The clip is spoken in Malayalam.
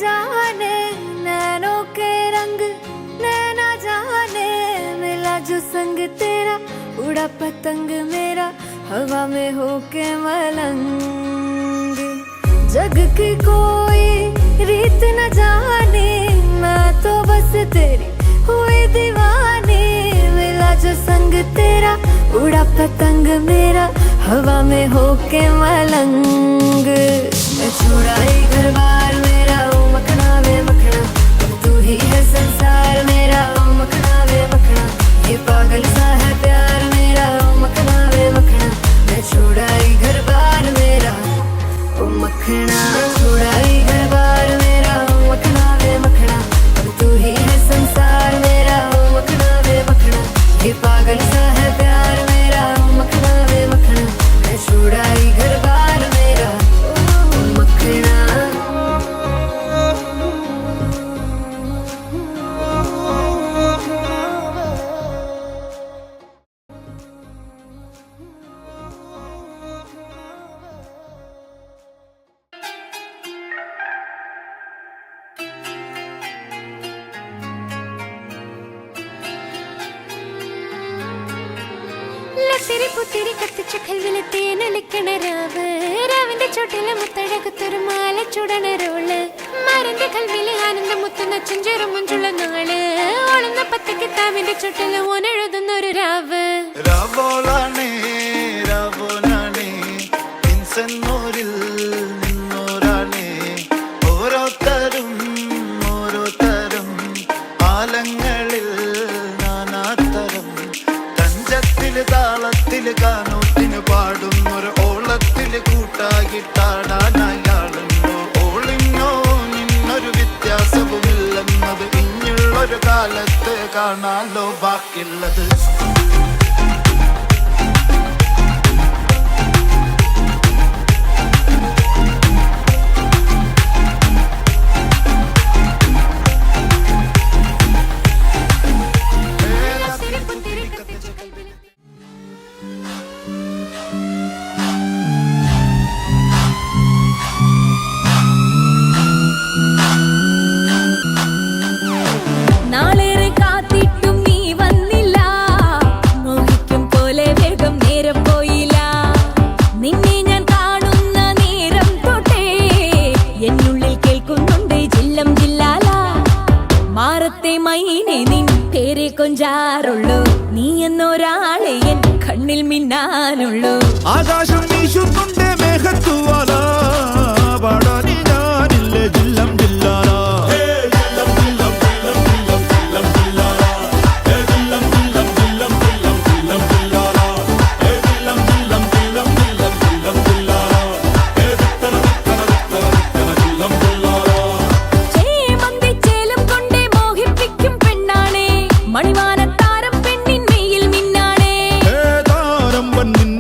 जाने नैनों के रंग नैना जाने मिला जो संग तेरा उड़ा पतंग मेरा हवा में होके मलंग जग की कोई रीत न जाने मैं तो बस तेरी हुई दीवानी मिला जो संग तेरा उड़ा पतंग मेरा हवा में होके मलंग मैं छुड़ाई घर बार मेरा ओ मखना वे मखना अब तू ही है संसार मेरा ओ मखना वे मखना ये पागल सा है प्यार मेरा ओ मखना वे मखना मैं छुड़ाई घर बार मेरा ओ मखना छुड़ाई घर बार मेरा ओ मखना वे मखना अब तू ही है संसार मेरा ओ मखना वे मखना ये पागल सा है प्यार मेरा ओ मखना वे मखना मैं छुड़ाई घर बार मेरा ओ मखना ലത്തിരി പുത്തിരി കത്തിച്ച കൽവിലെ തേനലിക്കണ രാവ് രാവിന്റെ ചോട്ടിലെ മുത്തഴകത്തൊരു മാല ചുടണ റോള് മാരന്റെ കൽവിലെ ആനന്ദം മുത്തുന്ന ചെഞ്ചേറും മുഞ്ചുള്ള നാള് ഓളുന്ന പത്തക്ക് താവിന്റെ ചോട്ടില് ഓനെഴുതുന്നൊരു രാവ് രാവോളാണേ രാവോനാണേ ഇൻസന്നൂരിൽ നിന്നോരാണേ ഓരോരുത്തരും ഓരോരുത്തരും ആലങ്ങളിൽ നാനാത്തരം തഞ്ചത്തില് താളത്തില് കാനൂത്തിന് പാടുന്നൊരു ഓളത്തില് കൂട്ടാകിട്ടാടാനയാളുണ്ടോ ഓളിന്നോ നിന്നൊരു വ്യത്യാസവുമില്ലെന്നത് ഇനിയുള്ളൊരു കാലത്ത് കാണാലോ ബാക്കിയുള്ളത് നാളേറെ കാത്തിട്ടും നീ വന്നില്ല മോഹിക്കും പോലെ വേഗം നേരം പോയില്ല നിന്നെ ഞാൻ കാണുന്ന നേരം തൊട്ടേ എന്നുള്ളിൽ കേൾക്കുന്നുണ്ട് ജില്ലം ജില്ലാല മാറത്തെ മൈനെ നിൻ പേരെ കൊഞ്ചാറുള്ളൂ നീ എന്നൊരാളെ എൻ കണ്ണിൽ മിന്നാനുള്ളൂ ആകാശം വീശുന്നുണ്ട് മേഘത്തുവാല പാടാൻ